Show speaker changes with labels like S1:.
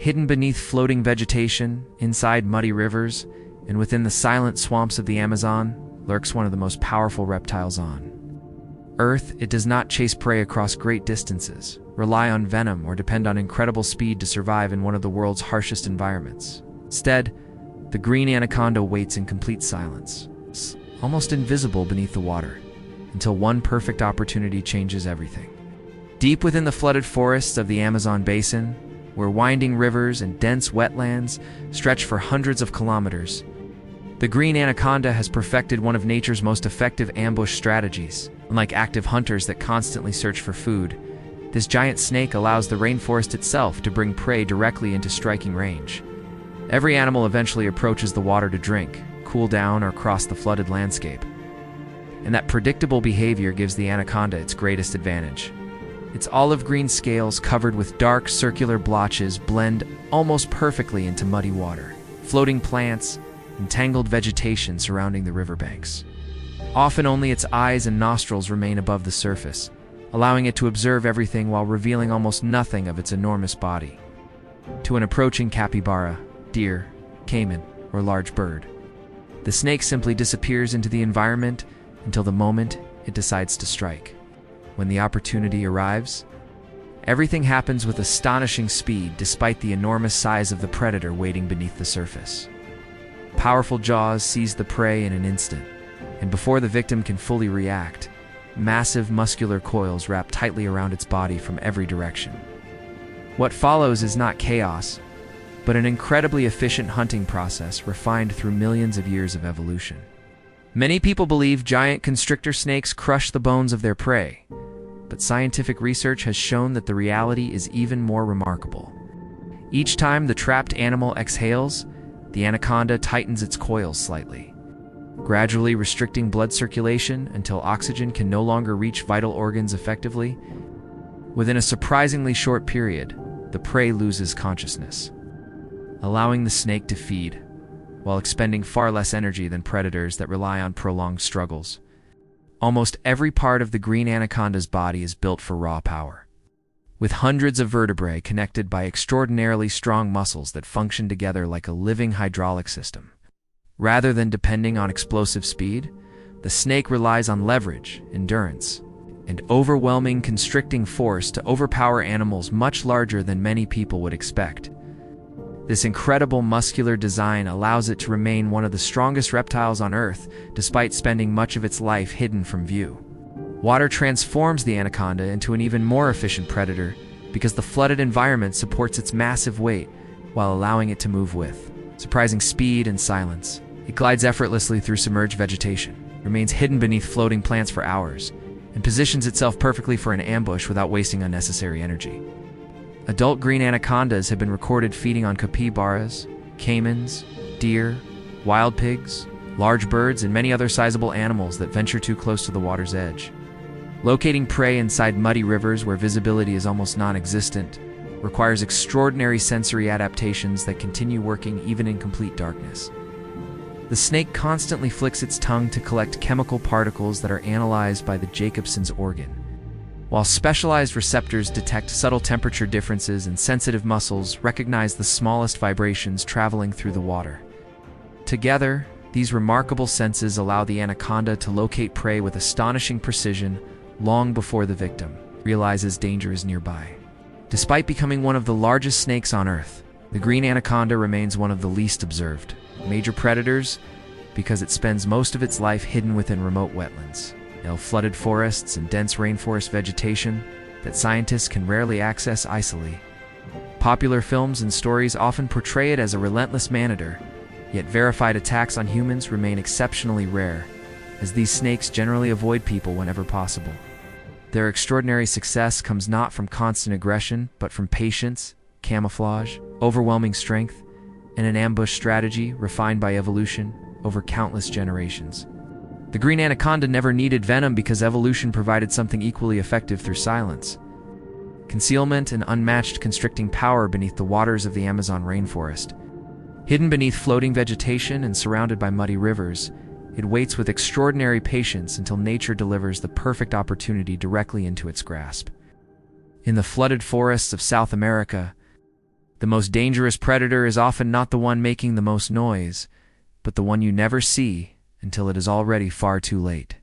S1: Hidden beneath floating vegetation, inside muddy rivers, and within the silent swamps of the Amazon, lurks one of the most powerful reptiles on Earth. It does not chase prey across great distances, rely on venom, or depend on incredible speed to survive in one of the world's harshest environments. Instead, the green anaconda waits in complete silence, almost invisible beneath the water, until one perfect opportunity changes everything. Deep within the flooded forests of the Amazon basin, where winding rivers and dense wetlands stretch for hundreds of kilometers, the green anaconda has perfected one of nature's most effective ambush strategies. Unlike active hunters that constantly search for food, this giant snake allows the rainforest itself to bring prey directly into striking range. Every animal eventually approaches the water to drink, cool down, or cross the flooded landscape. And that predictable behavior gives the anaconda its greatest advantage. Its olive green scales, covered with dark circular blotches, blend almost perfectly into muddy water, floating plants, and tangled vegetation surrounding the riverbanks. Often only its eyes and nostrils remain above the surface, allowing it to observe everything while revealing almost nothing of its enormous body to an approaching capybara, deer, caiman, or large bird. The snake simply disappears into the environment until the moment it decides to strike. When the opportunity arrives, everything happens with astonishing speed despite the enormous size of the predator waiting beneath the surface. Powerful jaws seize the prey in an instant, and before the victim can fully react, massive muscular coils wrap tightly around its body from every direction. What follows is not chaos, but an incredibly efficient hunting process refined through millions of years of evolution. Many people believe giant constrictor snakes crush the bones of their prey, but scientific research has shown that the reality is even more remarkable. Each time the trapped animal exhales, the anaconda tightens its coils slightly, gradually restricting blood circulation until oxygen can no longer reach vital organs effectively. Within a surprisingly short period, the prey loses consciousness, allowing the snake to feed, while expending far less energy than predators that rely on prolonged struggles. Almost every part of the green anaconda's body is built for raw power, with hundreds of vertebrae connected by extraordinarily strong muscles that function together like a living hydraulic system. Rather than depending on explosive speed, the snake relies on leverage, endurance, and overwhelming constricting force to overpower animals much larger than many people would expect. This incredible muscular design allows it to remain one of the strongest reptiles on Earth, despite spending much of its life hidden from view. Water transforms the anaconda into an even more efficient predator because the flooded environment supports its massive weight while allowing it to move with surprising speed and silence. It glides effortlessly through submerged vegetation, remains hidden beneath floating plants for hours, and positions itself perfectly for an ambush without wasting unnecessary energy. Adult green anacondas have been recorded feeding on capybaras, caimans, deer, wild pigs, large birds, and many other sizable animals that venture too close to the water's edge. Locating prey inside muddy rivers where visibility is almost non-existent requires extraordinary sensory adaptations that continue working even in complete darkness. The snake constantly flicks its tongue to collect chemical particles that are analyzed by the Jacobson's organ, while specialized receptors detect subtle temperature differences and sensitive muscles recognize the smallest vibrations traveling through the water. Together, these remarkable senses allow the anaconda to locate prey with astonishing precision long before the victim realizes danger is nearby. Despite becoming one of the largest snakes on Earth, the green anaconda remains one of the least observed major predators because it spends most of its life hidden within remote wetlands, flooded forests, and dense rainforest vegetation that scientists can rarely access easily. Popular films and stories often portray it as a relentless man-eater, yet verified attacks on humans remain exceptionally rare, as these snakes generally avoid people whenever possible. Their extraordinary success comes not from constant aggression, but from patience, camouflage, overwhelming strength, and an ambush strategy refined by evolution over countless generations. The green anaconda never needed venom because evolution provided something equally effective through silence. Concealment and unmatched constricting power beneath the waters of the Amazon rainforest. Hidden beneath floating vegetation and surrounded by muddy rivers, it waits with extraordinary patience until nature delivers the perfect opportunity directly into its grasp. In the flooded forests of South America, The most dangerous predator is often not the one making the most noise, but the one you never see until it is already far too late.